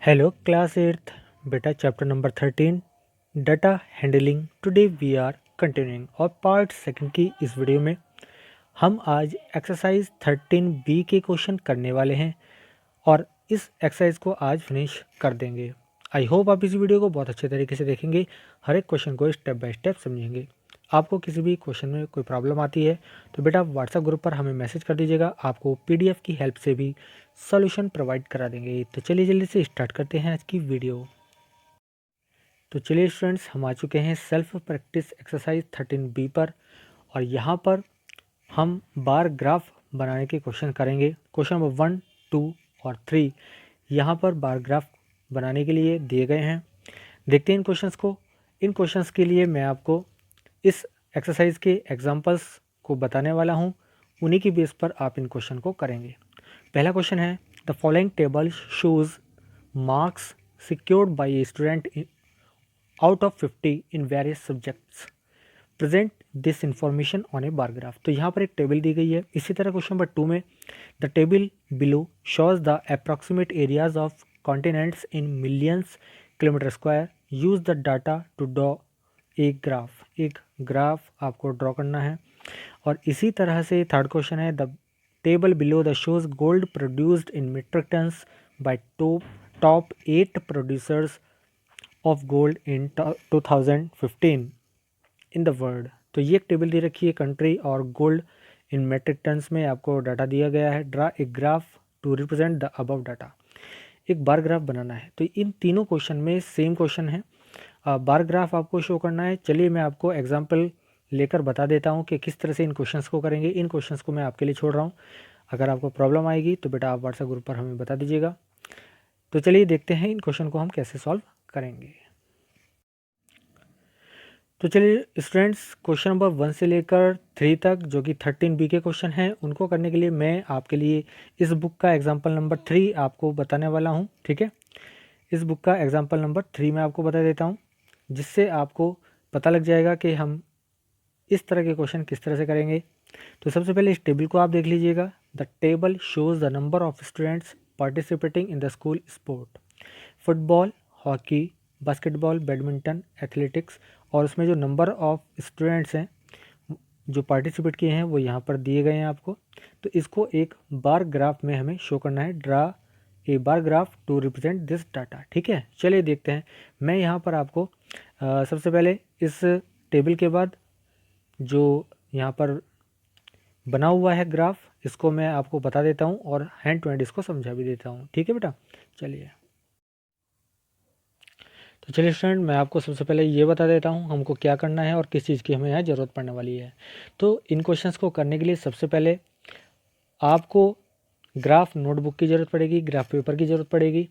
Hello class 8th beta chapter number 13 data handling। Today we are continuing our part second की इस video में हम आज exercise 13B के क्वेश्चन करने वाले हैं और इस एक्सरसाइज को आज फिनिश कर देंगे। आई होप आप इस वीडियो को बहुत अच्छे तरीके से देखेंगे, हर एक क्वेश्चन को स्टेप बाय स्टेप समझेंगे। आपको किसी भी क्वेश्चन में कोई प्रॉब्लम आती है तो बेटा व्हाट्सएप ग्रुप पर हमें मैसेज कर दीजिएगा, आपको पीडीएफ की हेल्प से भी सॉल्यूशन प्रोवाइड करा देंगे। तो चलिए जल्दी से स्टार्ट करते हैं आज की वीडियो। तो चलिए स्टूडेंट्स, हम आ चुके हैं सेल्फ प्रैक्टिस एक्सरसाइज 13B पर और यहाँ पर हम बार ग्राफ बनाने के क्वेश्चन करेंगे। क्वेश्चन नंबर 1, 2 और 3 यहाँ पर बार ग्राफ बनाने के लिए दिए गए हैं। देखते हैं इन क्वेश्चंस को। इन क्वेश्चंस के लिए मैं आपको इस एक्सरसाइज के एग्जांपल्स को बताने वाला हूँ, उन्हीं की बेस पर आप इन क्वेश्चन को करेंगे। पहला क्वेश्चन है, the following table shows marks secured by a student out of 50 in various subjects, present this information on A bar graph. तो यहाँ पर एक टेबल दी गई है। इसी तरह क्वेश्चन नंबर 2 में, the table below shows the approximate areas of continents in millions kilometer square, use the data to draw एक ग्राफ आपको ड्रॉ करना है। और इसी तरह से थर्ड क्वेश्चन है, the table below the shows gold produced in metric tons by top 8 producers of gold in 2015 in the world. तो ये एक टेबल दे रखी है कंट्री और गोल्ड इन मेट्रिक टन्स में आपको डाटा दिया गया है। Draw a graph to represent the above data. एक बार ग्राफ बनाना है। तो इन तीनों क्वेश्चन में सेम क्वेश्चन है, बार ग्राफ आपको शो करना है। चलिए मैं आपको एग्जांपल लेकर बता देता हूँ कि किस तरह से इन क्वेश्चंस को करेंगे। इन क्वेश्चंस को मैं आपके लिए छोड़ रहा हूँ, अगर आपको प्रॉब्लम आएगी तो बेटा आप व्हाट्सएप ग्रुप पर हमें बता दीजिएगा। तो चलिए देखते हैं इन क्वेश्चन को हम कैसे सॉल्व करेंगे। तो चलिए स्टूडेंट्स, क्वेश्चन नंबर 1 से लेकर 3 तक जो कि 13B के क्वेश्चन हैं, उनको करने के लिए मैं आपके लिए इस बुक का एग्जाम्पल नंबर 3 आपको बताने वाला हूँ। ठीक है, इस बुक का एग्जाम्पल नंबर 3 मैं आपको बता देता हूँ, जिससे आपको पता लग जाएगा कि हम इस तरह के क्वेश्चन किस तरह से करेंगे। तो सबसे पहले इस टेबल को आप देख लीजिएगा। The table shows the number of students participating in the school sport, football, hockey, basketball, badminton, athletics, और उसमें जो नंबर ऑफ स्टूडेंट्स हैं जो पार्टिसिपेट किए हैं वो यहाँ पर दिए गए हैं आपको। तो इसको एक बार ग्राफ में हमें शो करना है। Draw a bar graph to represent this data. ठीक है, चलिए देखते हैं। मैं यहाँ पर आपको सबसे पहले इस टेबल के बाद जो यहाँ पर बना हुआ है ग्राफ, इसको मैं आपको बता देता हूँ और हैंड टू हैंड इसको समझा भी देता हूँ। ठीक है बेटा, चलिए। तो चलिए स्टूडेंट, मैं आपको सबसे पहले ये बता देता हूँ हमको क्या करना है और किस चीज़ की हमें यहाँ ज़रूरत पड़ने वाली है। तो इन क्वेश्चंस को करने के लिए सबसे पहले आपको ग्राफ नोटबुक की ज़रूरत पड़ेगी, ग्राफ पेपर की ज़रूरत पड़ेगी,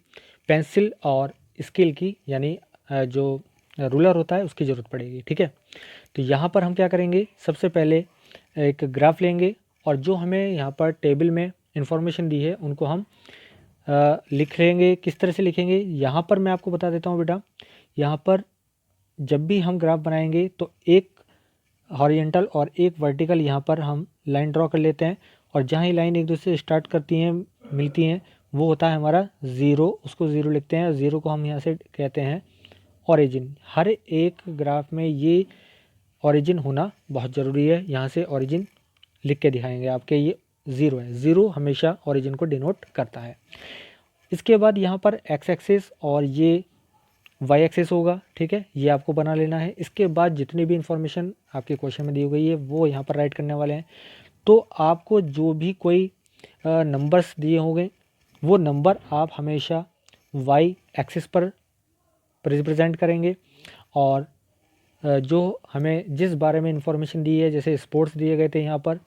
पेंसिल और स्केल की यानी जो रूलर होता है उसकी ज़रूरत पड़ेगी। ठीक है, तो यहाँ पर हम क्या करेंगे, सबसे पहले एक ग्राफ लेंगे और जो हमें यहाँ पर टेबल में इंफॉर्मेशन दी है उनको हम लिख लेंगे। किस तरह से लिखेंगे, यहाँ पर मैं आपको बता देता हूँ बेटा। यहाँ पर जब भी हम ग्राफ बनाएंगे तो एक हॉरिजेंटल और एक वर्टिकल यहाँ पर हम लाइन ड्रॉ कर लेते हैं, और जहाँ ही लाइन एक दूसरे से स्टार्ट करती हैं मिलती हैं वो होता है हमारा ज़ीरो, उसको ज़ीरो लिखते हैं। ज़ीरो को हम यहाँ से कहते हैं ओरिजिन। हर एक ग्राफ में ये ओरिजिन होना बहुत ज़रूरी है। यहाँ से ओरिजिन लिख के दिखाएंगे आपके, ये ज़ीरो है। ज़ीरो हमेशा ओरिजिन को डिनोट करता है। इसके बाद यहाँ पर एक्स एक्सिस और ये वाई एक्सिस होगा। ठीक है, ये आपको बना लेना है। इसके बाद जितनी भी इंफॉर्मेशन आपके क्वेश्चन में दी गई है वो यहाँ पर राइट करने वाले हैं। तो आपको जो भी कोई नंबर्स दिए होंगे वो नंबर आप हमेशा वाई एक्सिस पर रिप्रेजेंट करेंगे, और जो हमें जिस बारे में इंफॉर्मेशन दी है, जैसे स्पोर्ट्स दिए गए थे यहाँ पर,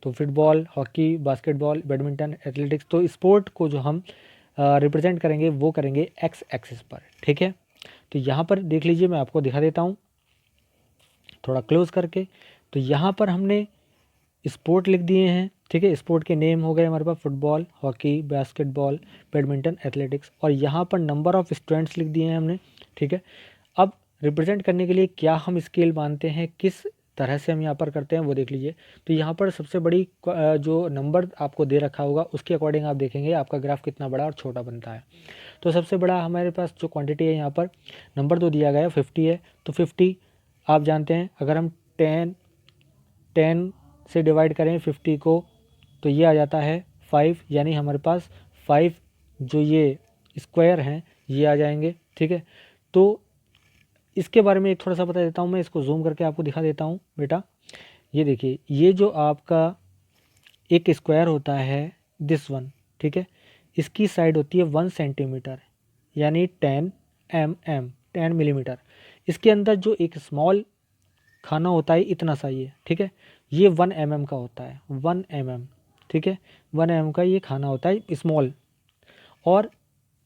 तो football, hockey, basketball, badminton, athletics, तो स्पोर्ट को जो हम रिप्रेजेंट करेंगे वो करेंगे एक्स एक्सिस पर। ठीक है, तो यहाँ पर देख लीजिए, मैं आपको दिखा देता हूँ थोड़ा क्लोज करके। तो यहाँ पर हमने स्पोर्ट लिख दिए हैं। ठीक है, स्पोर्ट के नेम हो गए हमारे पास football, hockey, basketball, badminton, athletics, और यहाँ पर नंबर ऑफ़ स्टूडेंट्स लिख दिए हैं हमने। ठीक है, अब रिप्रेजेंट करने के लिए क्या हम स्केल मानते हैं, किस तरह से हम यहाँ पर करते हैं वो देख लीजिए। तो यहाँ पर सबसे बड़ी जो नंबर आपको दे रखा होगा उसके अकॉर्डिंग आप देखेंगे आपका ग्राफ कितना बड़ा और छोटा बनता है। तो सबसे बड़ा हमारे पास जो क्वांटिटी है यहाँ पर नंबर 2 दिया गया है 50 है। तो 50 आप जानते हैं अगर हम 10 से डिवाइड करें 50 को तो ये आ जाता है 5, यानी हमारे पास 5 जो ये स्क्वायर हैं ये आ जाएंगे। ठीक है, तो इसके बारे में एक थोड़ा सा बता देता हूँ, मैं इसको जूम करके आपको दिखा देता हूँ बेटा। ये देखिए, ये जो आपका एक स्क्वायर होता है दिस वन, ठीक है, इसकी साइड होती है 1 सेंटीमीटर यानी 10 मिलीमीटर। इसके अंदर जो एक स्मॉल खाना होता है इतना सा ये, ठीक है, ये 1 mm का होता है, 1 mm, ठीक है, 1 mm का ये खाना होता है स्मॉल। और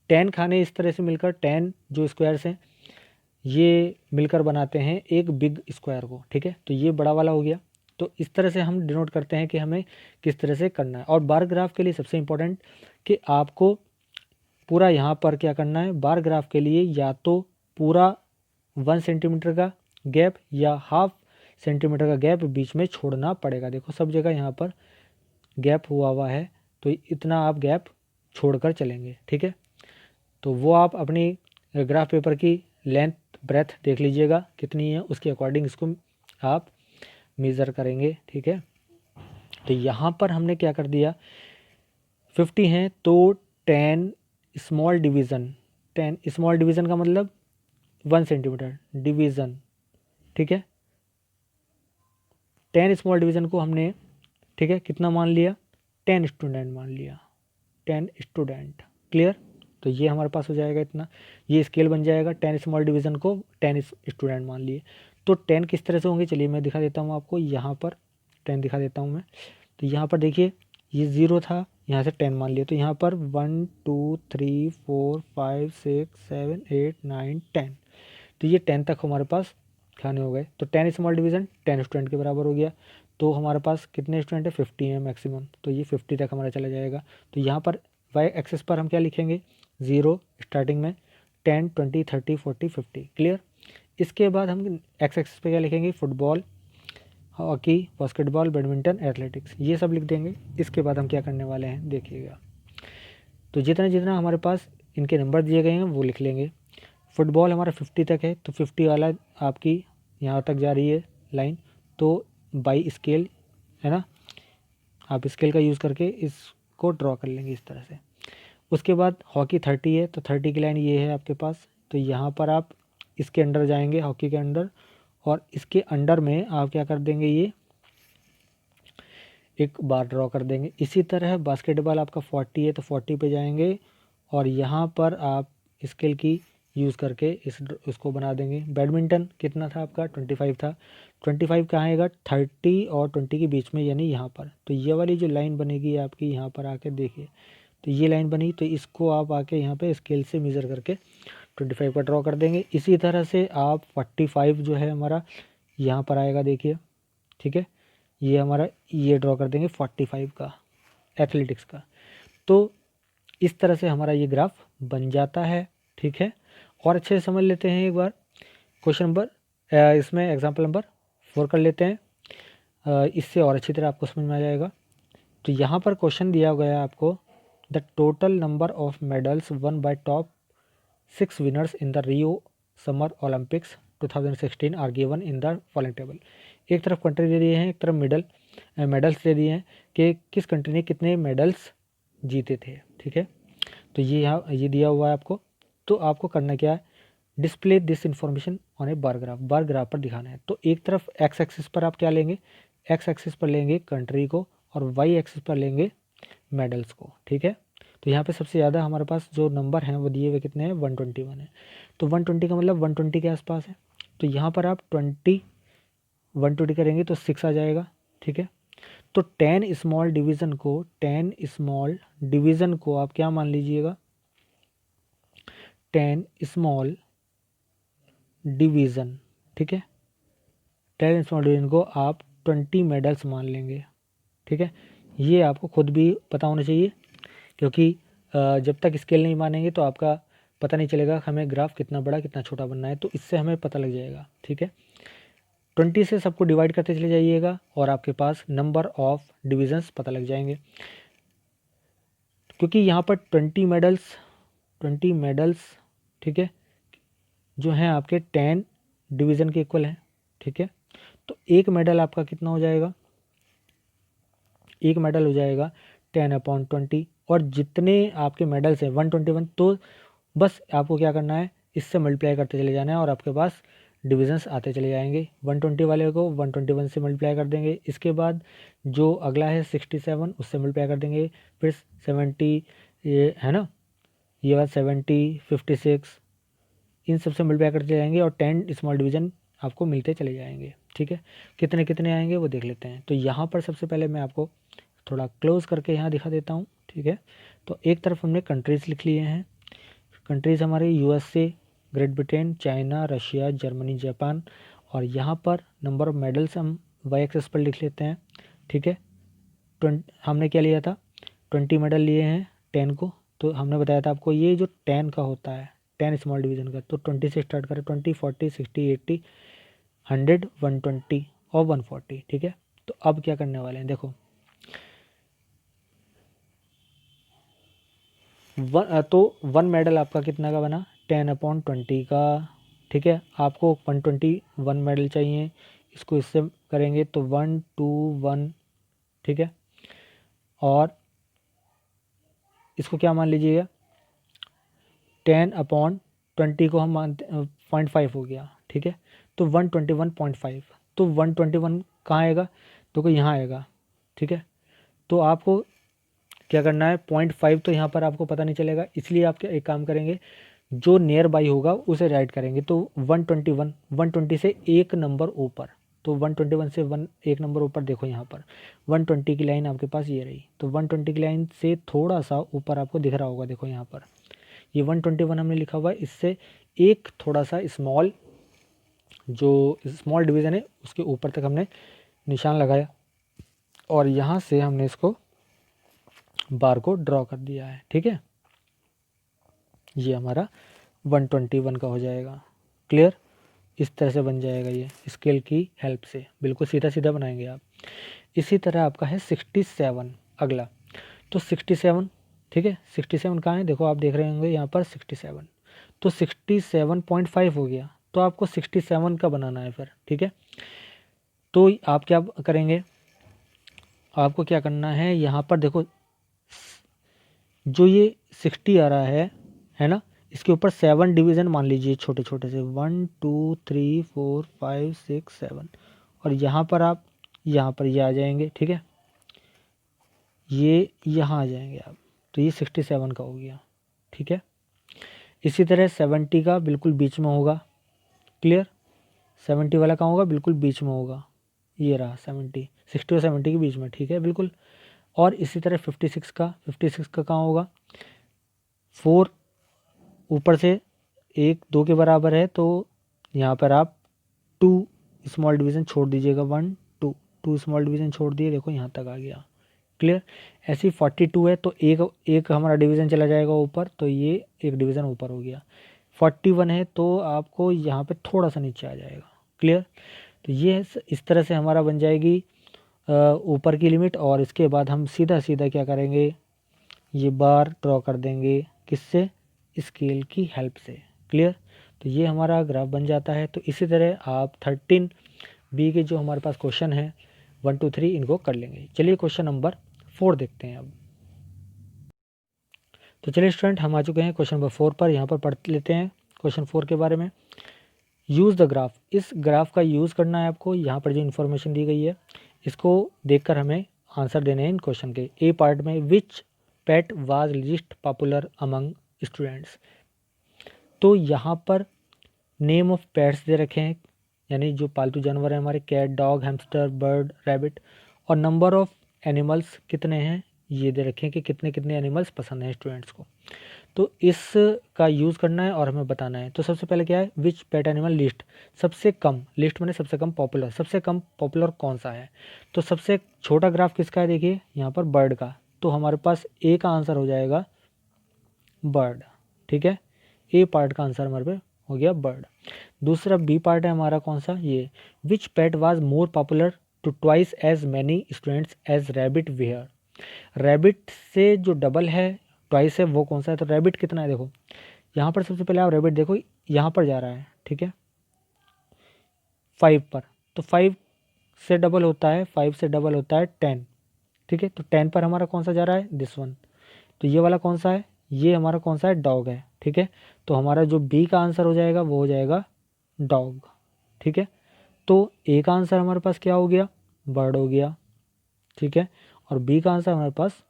10 खाने इस तरह से मिलकर 10 जो स्क्वायर्स हैं ये मिलकर बनाते हैं एक बिग स्क्वायर को। ठीक है, तो ये बड़ा वाला हो गया। तो इस तरह से हम डिनोट करते हैं कि हमें किस तरह से करना है। और बार ग्राफ के लिए सबसे इम्पोर्टेंट कि आपको पूरा यहाँ पर क्या करना है, बार ग्राफ के लिए या तो पूरा 1 सेंटीमीटर का गैप या हाफ सेंटीमीटर का गैप बीच में छोड़ना पड़ेगा। देखो सब जगह यहाँ पर गैप हुआ है, तो इतना आप गैप छोड़कर चलेंगे। ठीक है, तो वो आप अपनी ग्राफ पेपर की लेंथ ब्रेथ देख लीजिएगा कितनी है, उसके अकॉर्डिंग इसको आप मेज़र करेंगे। ठीक है, तो यहाँ पर हमने क्या कर दिया, 50 हैं तो 10 स्मॉल डिवीज़न, 10 स्मॉल डिवीज़न का मतलब 1 सेंटीमीटर डिवीज़न। ठीक है, 10 स्मॉल डिवीज़न को हमने, ठीक है, कितना मान लिया, 10 स्टूडेंट मान लिया, 10 स्टूडेंट। क्लियर, तो ये हमारे पास हो जाएगा इतना, ये स्केल बन जाएगा। 10 स्मॉल डिवीज़न को 10 स्टूडेंट मान लिए। तो 10 किस तरह से होंगे, चलिए मैं दिखा देता हूँ आपको, यहाँ पर 10 दिखा देता हूँ मैं। तो यहाँ पर देखिए ये 0 था, यहाँ से 10 मान लिया, तो यहाँ पर 1 2 3 4 5 6 7 8 9 10, तो ये 10 तक हमारे पास खाने हो गए। तो 10 स्मॉल डिवीज़न 10 स्टूडेंट के बराबर हो गया। तो हमारे पास कितने स्टूडेंट है, 50 है मैक्सिमम, तो ये 50 तक हमारा चला जाएगा। तो यहाँ पर वाई एक्सेस पर हम क्या लिखेंगे, 0 स्टार्टिंग में, 10 20 30 40 50। क्लियर, इसके बाद हम एक्स एक्सेस पे क्या लिखेंगे, football, hockey, basketball, badminton, athletics, ये सब लिख देंगे। इसके बाद हम क्या करने वाले हैं देखिएगा, तो जितना जितना हमारे पास इनके नंबर दिए गए हैं वो लिख लेंगे। फुटबॉल हमारा 50 तक है, तो 50 वाला आपकी यहाँ तक जा रही है लाइन, तो बाई स्केल है ना, आप स्केल का यूज़ करके इसको ड्रॉ कर लेंगे इस तरह से। उसके बाद हॉकी 30 है, तो 30 की लाइन ये है आपके पास, तो यहाँ पर आप इसके अंडर जाएंगे, हॉकी के अंडर, और इसके अंडर में आप क्या कर देंगे, ये एक बार ड्रॉ कर देंगे। इसी तरह बास्केटबॉल आपका 40 है, तो 40 पे जाएंगे और यहाँ पर आप स्केल की यूज़ करके इसको बना देंगे। बैडमिंटन कितना था आपका, 25 था, 25 कहाँ आएगा, 30 और 20 के बीच में, यानी यहाँ पर। तो ये वाली जो लाइन बनेगी आपकी यहाँ पर आके देखिए, तो ये लाइन बनी, तो इसको आप आके यहाँ पे स्केल से मेज़र करके 25 का ड्रॉ कर देंगे। इसी तरह से आप 45 जो है हमारा यहाँ पर आएगा देखिए, ठीक है, ये हमारा ये ड्रॉ कर देंगे 45 का एथलेटिक्स का। तो इस तरह से हमारा ये ग्राफ बन जाता है। ठीक है, और अच्छे से समझ लेते हैं एक बार क्वेश्चन नंबर, इसमें एग्जाम्पल नंबर 4 कर लेते हैं, इससे और अच्छी तरह आपको समझ में आ जाएगा। तो यहाँ पर क्वेश्चन दिया गया है आपको, the total number of medals won by top 6 winners in the Rio summer Olympics 2016 are given in the following table. एक तरफ कंट्री दे दिए हैं, एक तरफ मेडल्स दे दिए हैं कि किस कंट्री ने कितने मेडल्स जीते थे। ठीक है, तो ये यहाँ ये दिया हुआ है आपको। तो आपको करना क्या है, display this information on A bar graph पर दिखाना है। तो एक तरफ एक्स एक्सिस पर आप क्या लेंगे, एक्स एक्सिस पर लेंगे कंट्री को और वाई एक्सिस पर लेंगे मेडल्स को। ठीक है, तो यहाँ पे सबसे ज़्यादा हमारे पास जो नंबर हैं वो दिए हुए कितने हैं, 121 है। तो 120 का मतलब 120 के आसपास है। तो यहाँ पर आप 120 करेंगे तो 6 आ जाएगा। ठीक है, तो 10 स्मॉल डिवीज़न को आप क्या मान लीजिएगा, 10 स्मॉल डिवीज़न। ठीक है, 10 स्मॉल डिवीज़न को आप 20 मेडल्स मान लेंगे। ठीक है, ये आपको खुद भी पता होना चाहिए, क्योंकि जब तक स्केल नहीं मानेंगे तो आपका पता नहीं चलेगा हमें ग्राफ कितना बड़ा कितना छोटा बनना है, तो इससे हमें पता लग जाएगा। ठीक है, 20 से सबको डिवाइड करते चले जाइएगा और आपके पास नंबर ऑफ डिविजन्स पता लग जाएंगे। क्योंकि यहाँ पर 20 मेडल्स ठीक है जो हैं आपके 10 डिवीज़न के इक्वल हैं। ठीक है, तो एक मेडल आपका कितना हो जाएगा, एक मेडल हो जाएगा 10/20 और जितने आपके मेडल्स हैं 121, तो बस आपको क्या करना है, इससे मल्टीप्लाई करते चले जाना है और आपके पास डिविजन्स आते चले जाएंगे। 120 वाले को 121 से मल्टीप्लाई कर देंगे, इसके बाद जो अगला है 67 उससे मल्टीप्लाई कर देंगे, फिर 70 ये है ना, ये बात 70 56 इन सबसे मल्टीप्लाई करते जाएंगे और 10 स्मॉल डिवीज़न आपको मिलते चले जाएंगे। ठीक है, कितने कितने आएंगे वो देख लेते हैं। तो यहाँ पर सबसे पहले मैं आपको थोड़ा क्लोज करके यहाँ दिखा देता हूँ। ठीक है, तो एक तरफ हमने कंट्रीज़ लिख लिए हैं। कंट्रीज़ हमारे USA, great Britain, China, Russia, Germany, Japan, और यहाँ पर नंबर ऑफ मेडल्स हम वाई एक्सेस पर लिख लेते हैं। ठीक है, हमने क्या लिया था, 20 मेडल लिए हैं 10 को, तो हमने बताया था आपको ये जो 10 का होता है, 10 स्मॉल डिवीज़न का, तो 20 से स्टार्ट करें, 20 40 60 80 100 120 और 140। ठीक है, तो अब क्या करने वाले हैं, देखो तो 1 मेडल आपका कितना का बना, 10/20 का। ठीक है, आपको 121 मेडल चाहिए, इसको इससे करेंगे तो 121। ठीक है, और इसको क्या मान लीजिएगा, 10/20 को हम मानते 0.5 हो गया। ठीक है, तो 121.5, तो 121 कहाँ आएगा, तो कोई यहाँ आएगा। ठीक है, तो आपको क्या करना है, 0.5 तो यहाँ पर आपको पता नहीं चलेगा, इसलिए आप एक काम करेंगे, जो नियर बाई होगा उसे राइट करेंगे। तो 121, 120 से एक नंबर ऊपर, तो 121 से एक नंबर ऊपर देखो यहाँ पर 120 की लाइन आपके पास ये रही, तो 120 की लाइन से थोड़ा सा ऊपर आपको दिख रहा होगा, देखो यहाँ पर ये 121 हमने लिखा हुआ है, इससे एक थोड़ा सा स्मॉल, जो स्मॉल डिवीज़न है उसके ऊपर तक हमने निशान लगाया और यहाँ से हमने इसको बार को ड्रॉ कर दिया है। ठीक है, ये हमारा 121 का हो जाएगा। क्लियर, इस तरह से बन जाएगा ये स्केल की हेल्प से, बिल्कुल सीधा सीधा बनाएंगे आप। इसी तरह आपका है 67 अगला, तो 67 ठीक है, 67 कहाँ है, देखो आप देख रहे होंगे यहाँ पर 67, तो 67.5 हो गया, तो आपको 67 का बनाना है फिर। ठीक है, तो आप क्या करेंगे, आपको क्या करना है, यहाँ पर देखो जो ये 60 आ रहा है ना, इसके ऊपर 7 डिवीज़न मान लीजिए छोटे छोटे से, 1 2 3 4 5 6 7, और यहाँ पर आप यहाँ पर ये आ जाएंगे। ठीक है, ये यहाँ आ जाएंगे आप, तो ये 67 का हो गया। ठीक है, इसी तरह 70 का बिल्कुल बीच में होगा। क्लियर, 70 वाला कहाँ होगा, बिल्कुल बीच में होगा, ये रहा 70, 60 और 70 के बीच में। ठीक है, बिल्कुल। और इसी तरह 56 का कहाँ होगा, 4 ऊपर से 1 2 के बराबर है, तो यहाँ पर आप 2 स्मॉल डिवीज़न छोड़ दीजिएगा, 1 2 2 स्मॉल डिवीज़न छोड़ दिए, देखो यहाँ तक आ गया। क्लियर, ऐसी 42 है तो एक हमारा डिवीज़न चला जाएगा ऊपर, तो ये एक डिवीज़न ऊपर हो गया। 41 है तो आपको यहाँ पे थोड़ा सा नीचे आ जाएगा। क्लियर, तो ये इस तरह से हमारा बन जाएगी ऊपर की लिमिट, और इसके बाद हम सीधा सीधा क्या करेंगे, ये बार ड्रॉ कर देंगे, किससे, स्केल की हेल्प से। क्लियर, तो ये हमारा ग्राफ बन जाता है। तो इसी तरह आप 13B के जो हमारे पास क्वेश्चन है 1 2 3 इनको कर लेंगे। चलिए क्वेश्चन नंबर 4 देखते हैं अब। तो चलिए स्टूडेंट, हम आ चुके हैं क्वेश्चन नंबर 4 पर, यहाँ पर पढ़ लेते हैं क्वेश्चन 4 के बारे में। यूज़ द ग्राफ, इस ग्राफ का यूज़ करना है आपको, यहाँ पर जो इन्फॉर्मेशन दी गई है इसको देखकर हमें आंसर देने हैं इन क्वेश्चन के। ए पार्ट में which pet was least popular among students, तो यहाँ पर नेम ऑफ पेट्स दे रखे हैं, यानी जो पालतू जानवर हैं हमारे, cat dog hamster bird rabbit, और नंबर ऑफ एनिमल्स कितने हैं ये दे रखे हैं कि कितने कितने एनिमल्स पसंद हैं स्टूडेंट्स को। तो इस का यूज़ करना है और हमें बताना है। तो सबसे पहले क्या है, विच पेट एनिमल लिस्ट, सबसे कम, लिस्ट मैंने सबसे कम, पॉपुलर, सबसे कम पॉपुलर कौन सा है। तो सबसे छोटा ग्राफ किसका है, देखिए यहाँ पर बर्ड का, तो हमारे पास ए का आंसर हो जाएगा बर्ड। ठीक है, ए पार्ट का आंसर हमारे पे हो गया बर्ड। दूसरा बी पार्ट है हमारा कौन सा, ये which pet was more popular to twice as many students as rabbit were. Rabbit से जो डबल है ट्वाइस है वो कौन सा है, तो रैबिट कितना है, देखो यहाँ पर सबसे पहले आप रैबिट देखो, यहाँ पर जा रहा है, ठीक है 5 पर, तो 5 से डबल होता है, 5 से डबल होता है 10, ठीक है, तो 10 पर हमारा कौन सा जा रहा है, दिस वन। तो ये वाला कौन सा है, ये हमारा कौन सा है, डॉग है, ठीक है। तो हमारा जो बी का आंसर हो जाएगा वो हो जाएगा डॉग, ठीक है। तो ए का आंसर हमारे पास क्या हो गया, बर्ड हो गया, ठीक है, और बी का आंसर हमारे पास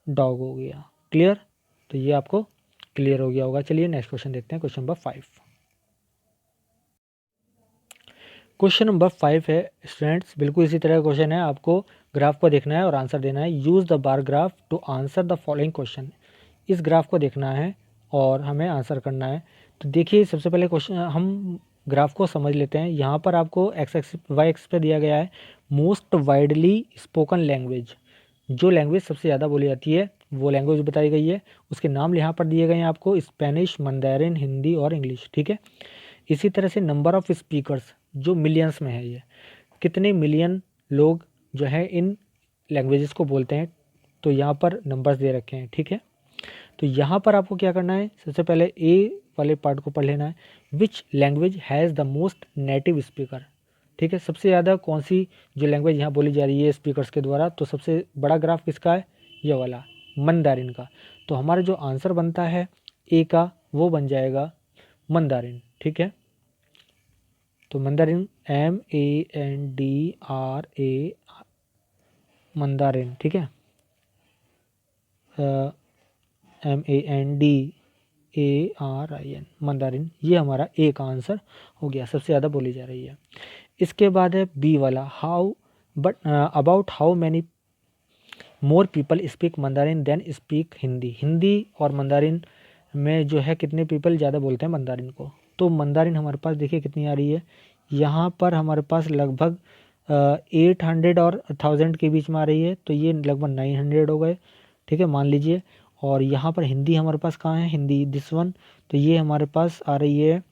डॉग हो गया। क्लियर, तो ये आपको क्लियर हो गया होगा। चलिए नेक्स्ट क्वेश्चन देखते हैं, क्वेश्चन नंबर 5। क्वेश्चन नंबर 5 है स्टूडेंट्स, बिल्कुल इसी तरह का क्वेश्चन है, आपको ग्राफ को देखना है और आंसर देना है। Use the bar graph to answer the following question. इस ग्राफ को देखना है और हमें आंसर करना है। तो देखिए सबसे पहले क्वेश्चन हम ग्राफ को समझ लेते हैं। यहाँ पर आपको एक्स एक्सिस वाई एक्सिस पे दिया गया है मोस्ट वाइडली स्पोकन लैंग्वेज, जो लैंग्वेज सबसे ज़्यादा बोली जाती है वो लैंग्वेज बताई गई है। उसके नाम यहाँ पर दिए गए हैं आपको, स्पेनिश, मंdarin, हिंदी और इंग्लिश, ठीक है। इसी तरह से नंबर ऑफ़ स्पीकर्स जो मिलियंस में है, ये कितने मिलियन लोग जो है इन लैंग्वेजेस को बोलते हैं, तो यहाँ पर नंबर्स दे रखे हैं, ठीक है। तो यहाँ पर आपको क्या करना है, सबसे पहले ए वाले पार्ट को पढ़ लेना है। Which language has the most native speaker, ठीक है, सबसे ज़्यादा कौन सी जो लैंग्वेज यहाँ बोली जा रही है स्पीकर्स के द्वारा, तो सबसे बड़ा ग्राफ किसका है, ये वाला मंदारिन का। तो हमारा जो आंसर बनता है ए का वो बन जाएगा मंदारिन, ठीक है। तो मंदारिन MANDAR मंदारिन, ठीक है, MANDARIN मंदारिन, ये हमारा ए का आंसर हो गया, सबसे ज़्यादा बोली जा रही है। इसके बाद है बी वाला, how but about how many more people speak Mandarin than speak Hindi. Hindi और मंदारिन में जो है कितने पीपल ज़्यादा बोलते हैं मंदारिन को। तो मंदारिन हमारे पास देखिए कितनी आ रही है, यहाँ पर हमारे पास लगभग 800 और 1000 के बीच में आ रही है, तो ये लगभग 900 हो गए, ठीक है, मान लीजिए। और यहाँ पर हिंदी हमारे पास कहाँ है, हिंदी दिस वन, तो ये हमारे पास आ रही है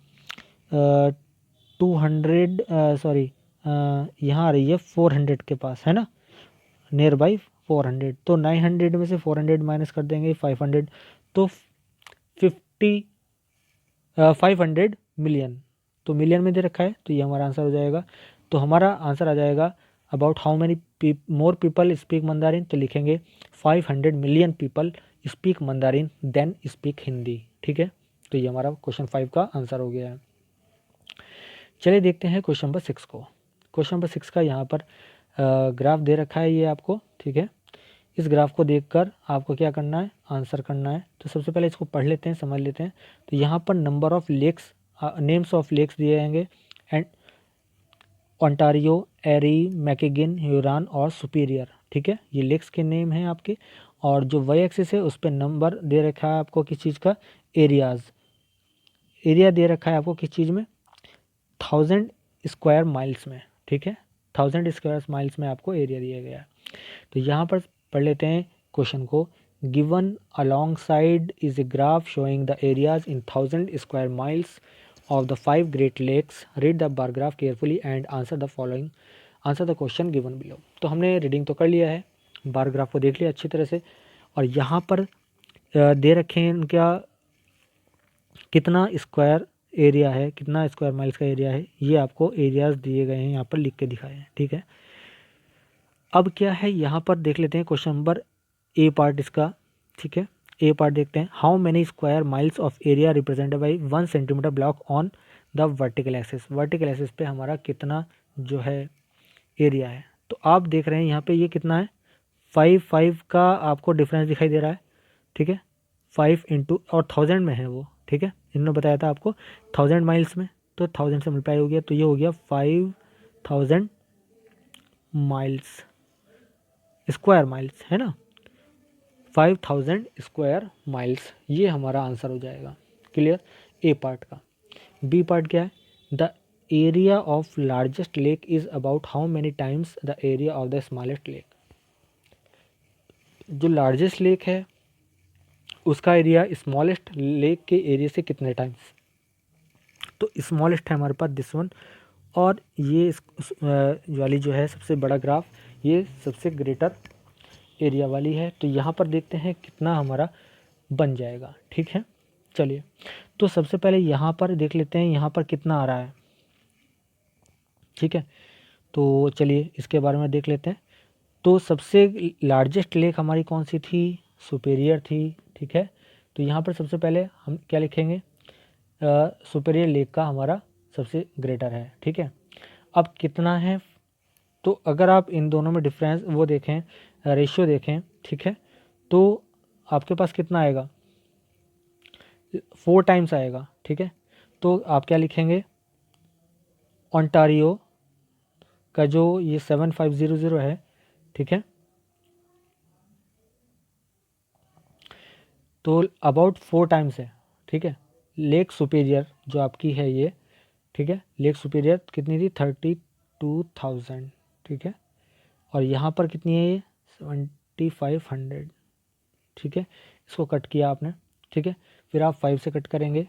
200, सॉरी यहाँ आ रही है 400 के पास, है ना, नियर बाई 400। तो 900 में से 400 माइनस कर देंगे 500, तो 500 मिलियन, तो मिलियन में दे रखा है, तो ये हमारा आंसर हो जाएगा। तो हमारा आंसर आ जाएगा about how many more people speak Mandarin, तो लिखेंगे 500 million people speak Mandarin than speak Hindi, ठीक है। तो ये हमारा क्वेश्चन 5 का आंसर हो गया है। चलिए देखते हैं क्वेश्चन नंबर 6 को। क्वेश्चन नंबर 6 का यहाँ पर ग्राफ दे रखा है ये आपको, ठीक है। इस ग्राफ को देखकर आपको क्या करना है, आंसर करना है। तो सबसे पहले इसको पढ़ लेते हैं, समझ लेते हैं। तो यहाँ पर number of lakes, names of lakes दिए जाएंगे, and Ontario, Erie, Michigan, Huron और सुपीरियर, ठीक है, ये लेक्स के नेम हैं आपके। और जो वाई एक्सिस है उस पर नंबर दे रखा है आपको किस चीज़ का, एरियाज, एरिया दे रखा है आपको किस चीज़ में, 1000 स्क्वायर माइल्स में, ठीक है, 1000 स्क्वायर माइल्स में आपको एरिया दिया गया है। तो यहाँ पर पढ़ लेते हैं क्वेश्चन को। Given alongside is a graph showing the areas in 1000 square miles of the 5 great lakes, read the bar graph carefully and answer the following, answer the question given below. तो हमने reading तो कर लिया है, bar graph को देख लिया अच्छी तरह से, और यहाँ पर दे रखे हैं इनका कितना स्क्वायर एरिया है, कितना स्क्वायर माइल्स का एरिया है, ये आपको एरियाज दिए गए हैं, यहाँ पर लिख के दिखाए हैं, ठीक है। अब क्या है यहाँ पर देख लेते हैं क्वेश्चन नंबर ए पार्ट इसका, ठीक है। ए पार्ट देखते हैं, how many square miles of area represented by 1 centimetre block on the vertical axis. Vertical axis पे हमारा कितना जो है एरिया है, तो आप देख रहे हैं यहाँ पे ये कितना है, 5 का आपको डिफरेंस दिखाई दे रहा है, ठीक है, 5 इंटू और 1000 में है वो, ठीक है, इन्होंने बताया था आपको 1000 माइल्स में, तो 1000 से मल्टीप्लाई हो गया, तो ये हो गया 5000 माइल्स, स्क्वायर माइल्स, है ना, 5000 स्क्वायर माइल्स, ये हमारा आंसर हो जाएगा। क्लियर, ए पार्ट का। बी पार्ट क्या है, the area of largest lake is about how many times the area of the smallest lake. जो लार्जेस्ट लेक है उसका एरिया स्मॉलेस्ट लेक के एरिया से कितने टाइम्स, तो तो स्मॉलेस्ट है हमारे पास दिस वन, और ये वाली जो है सबसे बड़ा ग्राफ, ये सबसे ग्रेटर एरिया वाली है। तो यहाँ पर देखते हैं कितना हमारा बन जाएगा। ठीक है, चलिए तो सबसे पहले यहाँ पर देख लेते हैं यहाँ पर कितना आ रहा है। ठीक है, तो चलिए इसके बारे में देख लेते हैं। तो सबसे लार्जेस्ट लेक हमारी कौन सी थी? सुपेरियर थी। ठीक है, तो यहाँ पर सबसे पहले हम क्या लिखेंगे? सुपेरियर लेक का हमारा सबसे ग्रेटर है। ठीक है, अब कितना है? तो अगर आप इन दोनों में डिफरेंस वो देखें, रेशियो देखें, ठीक है, तो आपके पास कितना आएगा? 4 टाइम्स आएगा। ठीक है, तो आप क्या लिखेंगे? ओंटारियो का जो ये 7500 है, ठीक है, तो अबाउट 4 टाइम्स है। ठीक है, लेक सुपेरियर जो आपकी है ये, ठीक है, लेक सुपेरियर कितनी थी? 32,000। ठीक है, और यहाँ पर कितनी है? ये 7500। ठीक है, इसको कट किया आपने। ठीक है, फिर आप 5 से कट करेंगे।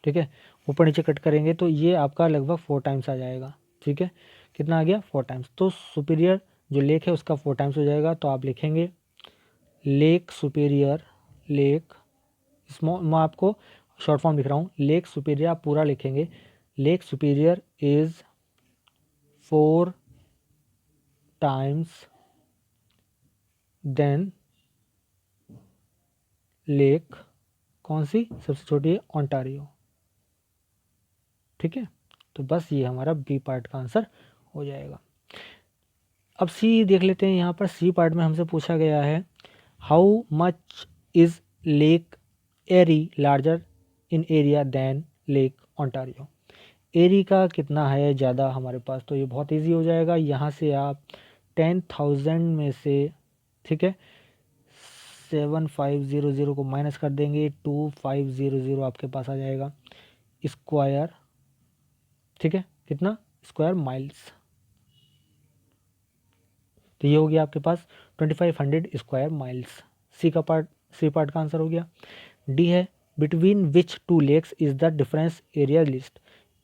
ठीक है, ऊपर नीचे कट करेंगे तो ये आपका लगभग 4 टाइम्स आ जाएगा। ठीक है, कितना आ गया? 4 टाइम्स। तो सुपेरियर जो लेक है उसका 4 टाइम्स हो जाएगा। तो आप लिखेंगे लेक सुपेरियर, लेक स्मॉल, मैं आपको शॉर्ट फॉर्म लिख रहा हूँ, लेक सुपेरियर आप पूरा लिखेंगे। Lake Superior is 4 times than lake, कौन सी सबसे छोटी है? ओंटारियो। ठीक है, तो बस ये हमारा बी पार्ट का आंसर हो जाएगा। अब सी देख लेते हैं। यहाँ पर सी पार्ट में हमसे पूछा गया है how much is Lake Erie larger in area than Lake Ontario. Erie का कितना है ज़्यादा हमारे पास? तो ये बहुत इजी हो जाएगा। यहाँ से आप 10,000 में से, ठीक है, 7500 को माइनस कर देंगे, 2500 आपके पास आ जाएगा स्क्वायर। ठीक है, कितना? Square miles. तो ये हो गया आपके पास 2500 स्क्वायर माइल्स। सी पार्ट का आंसर हो गया। डी है between which two lakes is the difference area least.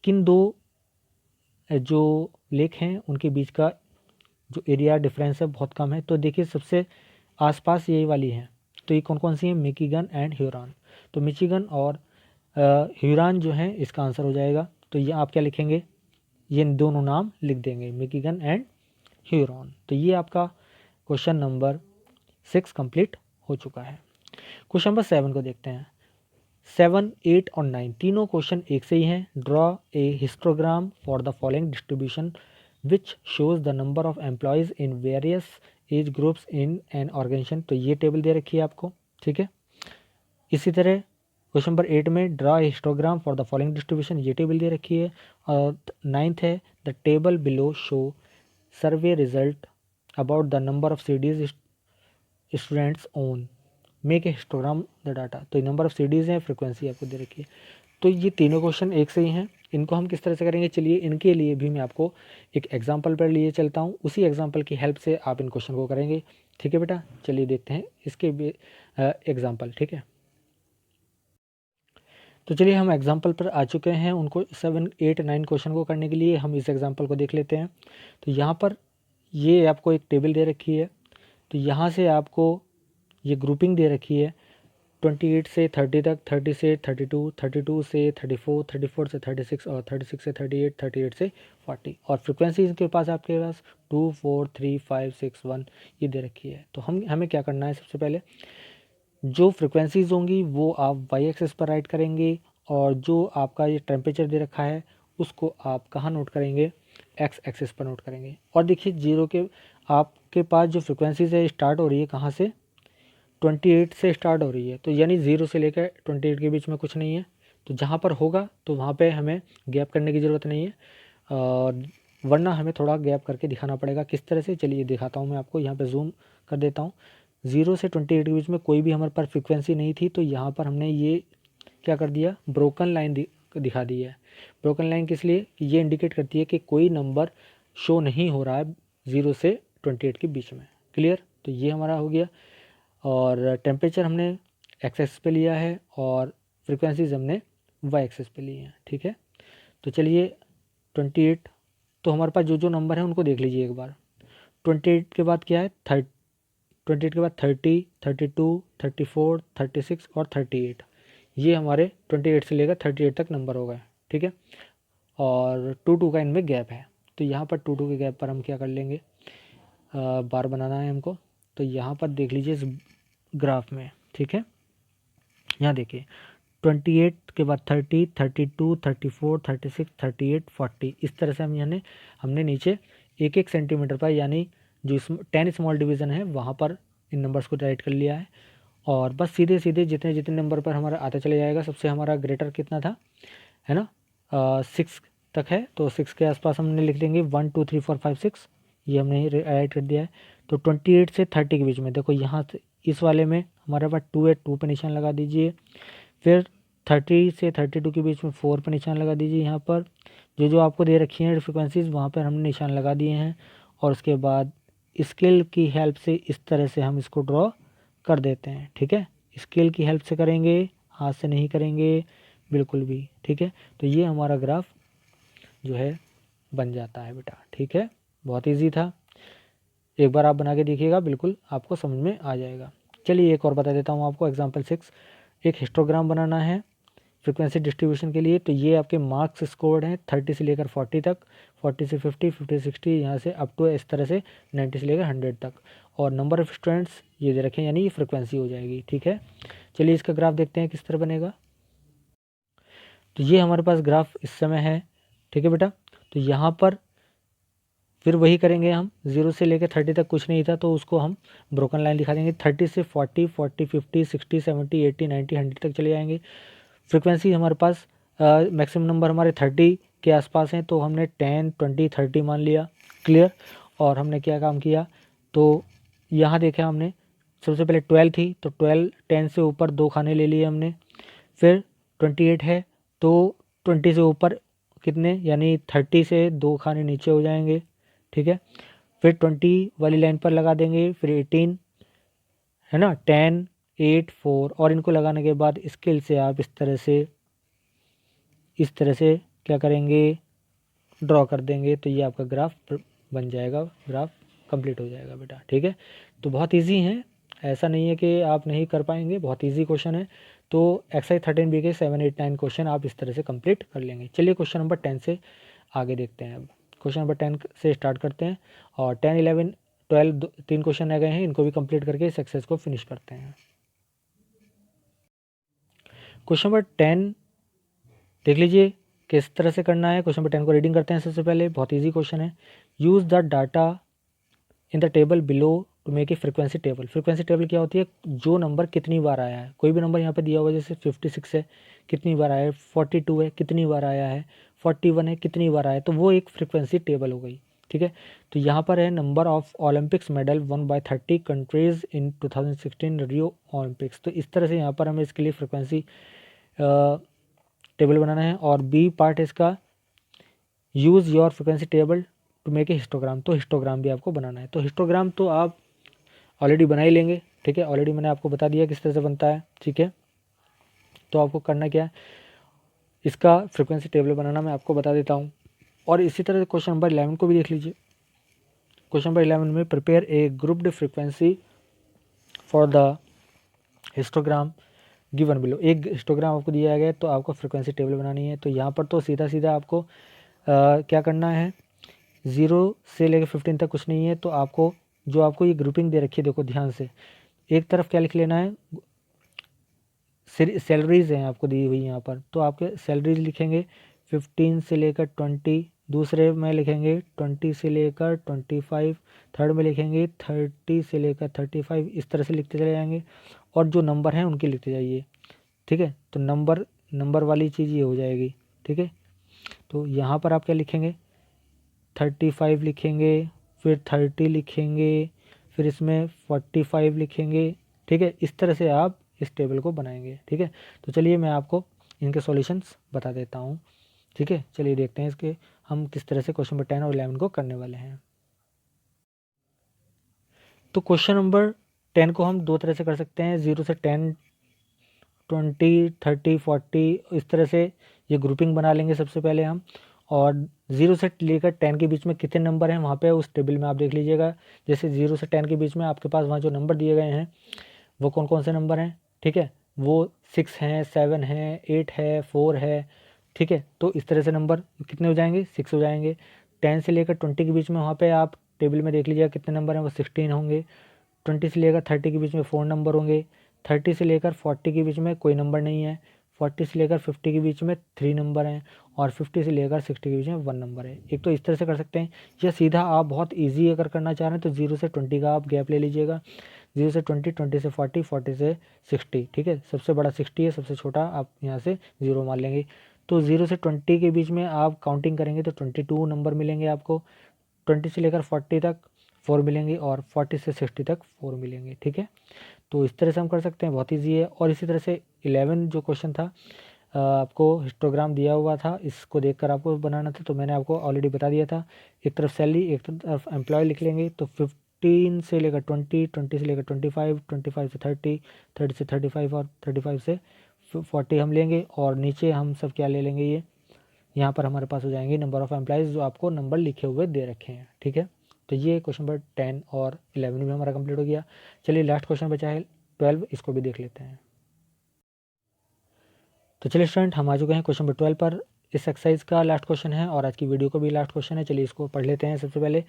किन दो जो लेक हैं उनके बीच का जो एरिया डिफरेंस है बहुत कम है। तो देखिए सबसे आसपास यही वाली है। तो ये कौन कौन सी है? Michigan and Huron. तो मिशिगन और ह्यूरॉन जो है इसका आंसर हो जाएगा। तो ये आप क्या लिखेंगे? ये दोनों नाम लिख देंगे, मिशिगन एंड ह्यूरॉन। तो ये आपका क्वेश्चन नंबर 6 कंप्लीट हो चुका है। क्वेश्चन नंबर 7 को देखते हैं। 7, 8 और 9 तीनों क्वेश्चन एक से ही हैं। Draw a histogram for the following distribution which shows the number of employees in various age groups in an organisation. तो ये टेबल दे रखी है आपको। ठीक है, इसी तरह क्वेश्चन नंबर 8 में draw a histogram for the following distribution, ये टेबल दे रखी है। और 9th है the table below show survey result about the number of CDs students own, make a histogram the data. तो नंबर ऑफ सीडीज़ हैं, frequency आपको दे रखी है। तो ये तीनों क्वेश्चन एक से ही हैं। इनको हम किस तरह से करेंगे, चलिए इनके लिए भी मैं आपको एक एग्जांपल पर लिए चलता हूँ। उसी एग्जांपल की हेल्प से आप इन क्वेश्चन को करेंगे। ठीक है बेटा, चलिए देखते हैं इसके भी एग्जाम्पल। ठीक है, तो चलिए हम एग्जाम्पल पर आ चुके हैं। उनको 7, 8, 9 क्वेश्चन को करने के लिए हम इस एग्जाम्पल को देख लेते हैं। तो यहाँ पर ये आपको एक टेबल दे रखी है। तो यहाँ से आपको ये ग्रुपिंग दे रखी है 28 से 30 तक, 30 से 32, 32 से 34, 34 से 36 और 36 से 38, 38 से 40। और फ्रिक्वेंसी इनके पास आपके पास 2, 4, 3, 5, 6, 1 ये दे रखी है। तो हमें क्या करना है? सबसे पहले जो फ्रिक्वेंसीज होंगी वो आप वाई एक्सिस पर राइट करेंगे, और जो आपका ये टेम्परेचर दे रखा है उसको आप कहाँ नोट करेंगे? एक्स एक्सिस पर नोट करेंगे। और देखिए जीरो के आपके पास जो फ्रिक्वेंसीज है स्टार्ट हो रही है कहाँ से? 28 से स्टार्ट हो रही है। तो यानी 0 से लेकर 28 के बीच में कुछ नहीं है। तो जहाँ पर होगा तो वहाँ पे हमें गैप करने की ज़रूरत नहीं है, और वरना हमें थोड़ा गैप करके दिखाना पड़ेगा। किस तरह से, चलिए दिखाता हूँ मैं आपको। यहाँ पे जूम कर देता हूँ। 0 से 28 के बीच में कोई भी हमारे पास फ्रिक्वेंसी नहीं थी। तो यहाँ पर हमने ये क्या कर दिया? ब्रोकन लाइन दिखा दी है। ब्रोकन लाइन किस लिए? ये इंडिकेट करती है कि कोई नंबर शो नहीं हो रहा है 0 से 28 के बीच में। क्लियर? तो ये हमारा हो गया। और टेम्परेचर हमने एक्स एक्सिस पे लिया है, और फ्रिक्वेंसीज हमने वाई एक्सिस पे लिए हैं, ठीक है। तो चलिए 28, तो हमारे पास जो जो नंबर है उनको देख लीजिए एक बार। 28 के बाद क्या है 28 के बाद 30, 32, 34, 36 और 38, ये हमारे 28 से लेकर 38 तक नंबर हो गए, ठीक है। और 2 का इनमें गैप है, तो यहाँ पर 2 के गैप पर हम क्या कर लेंगे, बार बनाना है हमको। तो यहाँ पर देख लीजिए इस ग्राफ में, ठीक है। यहाँ देखिए 28 के बाद 30, 32, 34, 36, 38, 40, इस तरह से हम हमने नीचे 1-1 सेंटीमीटर पर, यानी जो 10 स्मॉल डिवीज़न है वहाँ पर इन नंबर्स को राइट कर लिया है। और बस सीधे सीधे जितने जितने नंबर पर हमारा आता चले जाएगा। सबसे हमारा ग्रेटर कितना था, है ना, 6 तक है, तो 6 के आसपास हमने लिख देंगे 1 2 3 4 5 6, ये हमने राइट कर दिया है। तो 28 से 30 के बीच में देखो, यहाँ से इस वाले में हमारे पास 2 है, 2 पे निशान लगा दीजिए। फिर 30 से 32 के बीच में 4 पे निशान लगा दीजिए। यहाँ पर जो जो आपको दे रखी हैं फ्रिक्वेंसीज, वहाँ पर हमने निशान लगा दिए हैं। और उसके बाद स्केल की हेल्प से इस तरह से हम इसको ड्रॉ कर देते हैं, ठीक है। स्केल की हेल्प से करेंगे, हाथ से नहीं करेंगे बिल्कुल भी, ठीक है। तो ये हमारा ग्राफ जो है बन जाता है बेटा, ठीक है। बहुत ईजी था, एक बार आप बना के देखिएगा, बिल्कुल आपको समझ में आ जाएगा। चलिए एक और बता देता हूँ आपको, एग्जाम्पल 6, एक हिस्टोग्राम बनाना है फ्रिक्वेंसी डिस्ट्रीब्यूशन के लिए। तो ये आपके मार्क्स स्कोर्ड हैं 30 से लेकर 40 तक, 40 से 50, 50 से 60, यहाँ से अप टू इस तरह से 90 से लेकर 100 तक। और नंबर ऑफ स्टूडेंट्स ये दे रखें, यानी ये फ्रिक्वेंसी हो जाएगी, ठीक है। चलिए इसका ग्राफ देखते हैं किस तरह बनेगा। तो ये हमारे पास ग्राफ इस समय है, ठीक है बेटा। तो यहाँ पर फिर वही करेंगे हम, 0 से लेकर 30 तक कुछ नहीं था, तो उसको हम ब्रोकन लाइन दिखा देंगे। 30 से 40, 40, 50, 60, 70, 80, 90, 100 तक चले जाएंगे। फ्रिक्वेंसी हमारे पास मैक्सिमम नंबर हमारे 30 के आसपास हैं, तो हमने 10, 20, 30 मान लिया, क्लियर। और हमने क्या काम किया, तो यहाँ देखा हमने सबसे पहले 12 थी, तो 12, 10 से ऊपर 2 खाने ले लिए हमने। फिर 28 है, तो 20 से ऊपर कितने, यानी 30 से 2 खाने नीचे हो जाएंगे, ठीक है। फिर 20 वाली लाइन पर लगा देंगे, फिर 18, है ना, 10, 8, 4, और इनको लगाने के बाद स्केल से आप इस तरह से क्या करेंगे, ड्रॉ कर देंगे। तो ये आपका ग्राफ बन जाएगा, ग्राफ कंप्लीट हो जाएगा बेटा, ठीक है। तो बहुत इजी है, ऐसा नहीं है कि आप नहीं कर पाएंगे, बहुत इजी क्वेश्चन है। तो एक्सरसाइज 13B के 7, 8, 9 क्वेश्चन आप इस तरह से कंप्लीट कर लेंगे। चलिए क्वेश्चन नंबर 10 से आगे देखते हैं। अब क्वेश्चन नंबर 10 से स्टार्ट करते हैं, और 10, 11, 12 3 क्वेश्चन रह गए हैं, इनको भी कंप्लीट करके इस एक्सरसाइज को फिनिश करते हैं। क्वेश्चन नंबर 10 देख लीजिए किस तरह से करना है। क्वेश्चन नंबर 10 को रीडिंग करते हैं सबसे पहले, बहुत इजी क्वेश्चन है। Use the data in the table below to make a frequency table. Frequency table क्या होती है, जो नंबर कितनी बार आया है, कोई भी नंबर यहाँ पे दिया हुआ, जैसे 56 है कितनी बार आया है, 42 है कितनी बार आया है, 41 है कितनी बार आया है, तो वो एक फ्रिक्वेंसी टेबल हो गई, ठीक है। तो यहाँ पर है number of Olympics medal one by 30 countries in 2016 Rio Olympics. तो इस तरह से यहाँ पर हमें इसके लिए फ्रिक्वेंसी टेबल बनाना है। और बी पार्ट है इसका, use your frequency table to make a histogram. तो हिस्टोग्राम भी आपको बनाना है। तो हिस्टोग्राम तो आप ऑलरेडी बना ही लेंगे, ठीक है, ऑलरेडी मैंने आपको बता दिया किस तरह से बनता है, ठीक है। तो आपको करना क्या है, इसका फ्रिक्वेंसी टेबल बनाना मैं आपको बता देता हूँ। और इसी तरह से क्वेश्चन नंबर 11 को भी देख लीजिए। क्वेश्चन नंबर 11 में prepare a grouped frequency for the histogram given below. एक हिस्टोग्राम आपको दिया गया है, तो आपको फ्रिक्वेंसी टेबल बनानी है। तो यहाँ पर तो सीधा सीधा आपको क्या करना है, 0 से लेकर 15 तक कुछ नहीं है, तो आपको जो आपको ये ग्रुपिंग दे रखी है, देखो ध्यान से, एक तरफ क्या लिख लेना है, सैलरीज हैं आपको दी हुई यहाँ पर, तो आपके सैलरीज लिखेंगे 15 से लेकर 20, दूसरे में लिखेंगे 20 से लेकर 25, थर्ड में लिखेंगे 30 से लेकर 35, इस तरह से लिखते चले जाएंगे। और जो नंबर हैं उनके लिखते जाइए, ठीक है। तो नंबर वाली चीज़ ये हो जाएगी, ठीक है। तो यहाँ पर आप क्या लिखेंगे, 35 लिखेंगे, फिर 30 लिखेंगे, फिर इसमें 45 लिखेंगे, ठीक है। इस तरह से आप इस टेबल को बनाएंगे, ठीक है। तो चलिए मैं आपको इनके सॉल्यूशंस बता देता हूँ, ठीक है। चलिए देखते हैं इसके हम किस तरह से क्वेश्चन नंबर 10 और 11 को करने वाले हैं। तो क्वेश्चन नंबर 10 को हम दो तरह से कर सकते हैं, 0 से 10 20, 30, 40 इस तरह से ये ग्रुपिंग बना लेंगे सबसे पहले हम। और 0 से लेकर 10 के बीच में कितने नंबर हैं वहाँ पे उस टेबल में आप देख लीजिएगा। जैसे 0 से 10 के बीच में आपके पास वहाँ जो नंबर दिए गए हैं वो कौन कौन से नंबर हैं, ठीक है, वो 6 हैं, 7 है, 8 है, 4 है, ठीक है। तो इस तरह से नंबर कितने हो जाएंगे, 6 हो जाएंगे। 10 से लेकर 20 के बीच में वहाँ पे आप टेबल में देख लीजिएगा कितने नंबर हैं, वो 16 होंगे। 20 से लेकर 30 के बीच में 4 नंबर होंगे। 30 से लेकर 40 के बीच में कोई नंबर नहीं है। 40 से लेकर 50 के बीच में 3 नंबर हैं। और 50 से लेकर 60 के बीच में 1 नंबर है। एक तो इस तरह से कर सकते हैं, या सीधा आप बहुत ईजी अगर करना चाह रहे हैं तो 0 से 20 का आप गैप ले लीजिएगा। 0 से 20, 20 से 40, 40 से 60, ठीक है। सबसे बड़ा 60 है, सबसे छोटा आप यहाँ से 0 मान लेंगे। तो 0 से 20 के बीच में आप काउंटिंग करेंगे तो 22 नंबर मिलेंगे आपको। 20 से लेकर 40 तक 4 मिलेंगे और 40 से 60 तक 4 मिलेंगे, ठीक है। तो इस तरह से हम कर सकते हैं, बहुत ईजी है। और इसी तरह से 11 जो क्वेश्चन था आपको हिस्टोग्राम दिया हुआ था, इसको देखकर आपको बनाना था, तो मैंने आपको ऑलरेडी बता दिया था। एक तरफ सैलरी, एक तरफ एम्प्लॉय लिख लेंगे। तो 15 से लेकर 20, 20 से लेकर 25, 25 से 30, 30 से 35 और 35 से 40 हम लेंगे। और नीचे हम सब क्या ले लेंगे, ये यहाँ पर हमारे पास हो जाएंगे नंबर ऑफ़ एम्प्लॉयज़ जो आपको नंबर लिखे हुए दे रखे हैं, ठीक है। तो ये क्वेश्चन नंबर 10 और 11 भी हमारा कंप्लीट हो गया। चलिए लास्ट क्वेश्चन बचा है 12, इसको भी देख लेते हैं। तो चलिए स्टूडेंट, हम आ चुके हैं क्वेश्चन नंबर 12 पर। इस एक्सरसाइज का लास्ट क्वेश्चन है और आज की वीडियो का भी लास्ट क्वेश्चन है। चलिए इसको पढ़ लेते हैं। सबसे पहले,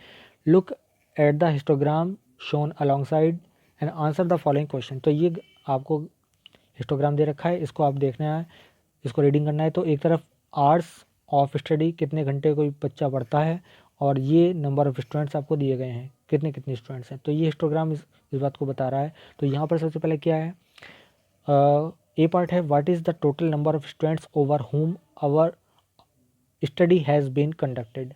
look at the histogram shown alongside and answer the following question. तो ये आपको हिस्टोग्राम दे रखा है, इसको आप देखना है, इसको रीडिंग करना है। तो एक तरफ आवर्स ऑफ स्टडी, कितने घंटे कोई बच्चा पढ़ता है, और ये नंबर ऑफ़ स्टूडेंट्स आपको दिए गए हैं, कितने कितने स्टूडेंट्स हैं। तो ये हिस्टोग्राम इस बात को बता रहा है। तो यहाँ पर सबसे पहले क्या है, ए पार्ट है, what is the total number of students over whom our study has been conducted.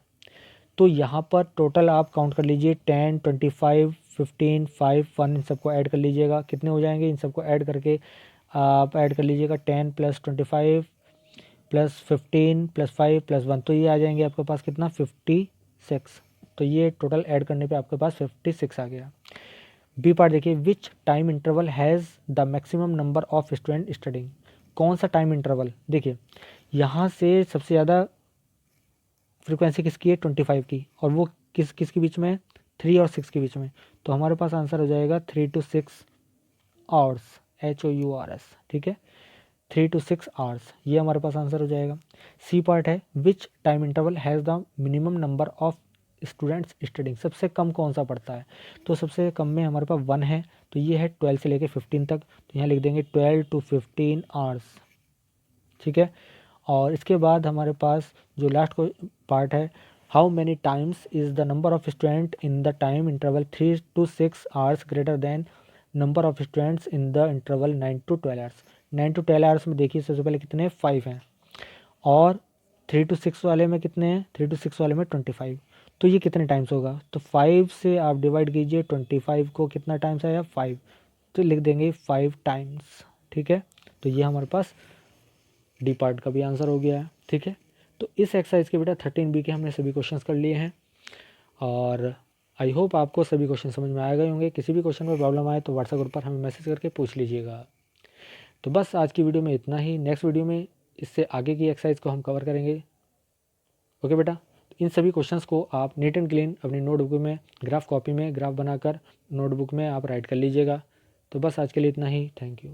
तो यहाँ पर टोटल आप काउंट कर लीजिए, 10, 25, 15, 5, 1, इन सबको ऐड कर लीजिएगा। कितने हो जाएंगे, इन सबको ऐड करके आप ऐड कर लीजिएगा, 10 + 25 + 15 + 5 + 1, तो ये आ जाएंगे आपके पास कितना, 56। तो ये टोटल ऐड करने पे आपके पास 56 आ गया। बी पार्ट देखिए, which time interval has the maximum number of student studying. कौन सा टाइम इंटरवल, देखिए यहाँ से सबसे ज़्यादा फ्रीक्वेंसी किसकी है, 25 की, और वो किसके बीच में है, 3 और 6 के बीच में। तो हमारे पास आंसर हो जाएगा 3 to 6 आवर्स, HOURS, ठीक है, 3 to 6 आवर्स, ये हमारे पास आंसर हो जाएगा। सी पार्ट है, which time interval has the minimum number of students studying. सबसे कम कौन सा पढ़ता है, तो सबसे कम में हमारे पास 1 है, तो ये है 12 से लेकर 15 तक। तो यहाँ लिख देंगे 12 to 15 आवर्स, ठीक है। और इसके बाद हमारे पास जो लास्ट को पार्ट है, how many times is the number of student in the time interval 3 to 6 hours greater than number of students in the interval 9 to 12 hours. 9 to 12 hours में देखिए सबसे पहले कितने हैं, 5 हैं, और 3 to 6 वाले में कितने हैं, 3 to 6 वाले में 25। तो ये कितने टाइम्स होगा, तो 5 से आप डिवाइड कीजिए 25 को, कितना टाइम्स आया, 5, तो लिख देंगे 5 टाइम्स, ठीक है। तो ये हमारे पास डी पार्ट का भी आंसर हो गया है, ठीक है। तो इस एक्सरसाइज के बेटा 13B के हमने सभी क्वेश्चंस कर लिए हैं, और आई होप आपको सभी क्वेश्चन समझ में आ गए होंगे। किसी भी क्वेश्चन में प्रॉब्लम आए तो व्हाट्सएप ग्रुप पर हमें मैसेज करके पूछ लीजिएगा। तो बस आज की वीडियो में इतना ही। नेक्स्ट वीडियो में इससे आगे की एक्सरसाइज को हम कवर करेंगे। ओके बेटा, इन सभी क्वेश्चंस को आप नीट एंड क्लीन अपनी नोटबुक में ग्राफ कॉपी में ग्राफ बनाकर नोटबुक में आप राइट कर लीजिएगा। तो बस आज के लिए इतना ही, थैंक यू।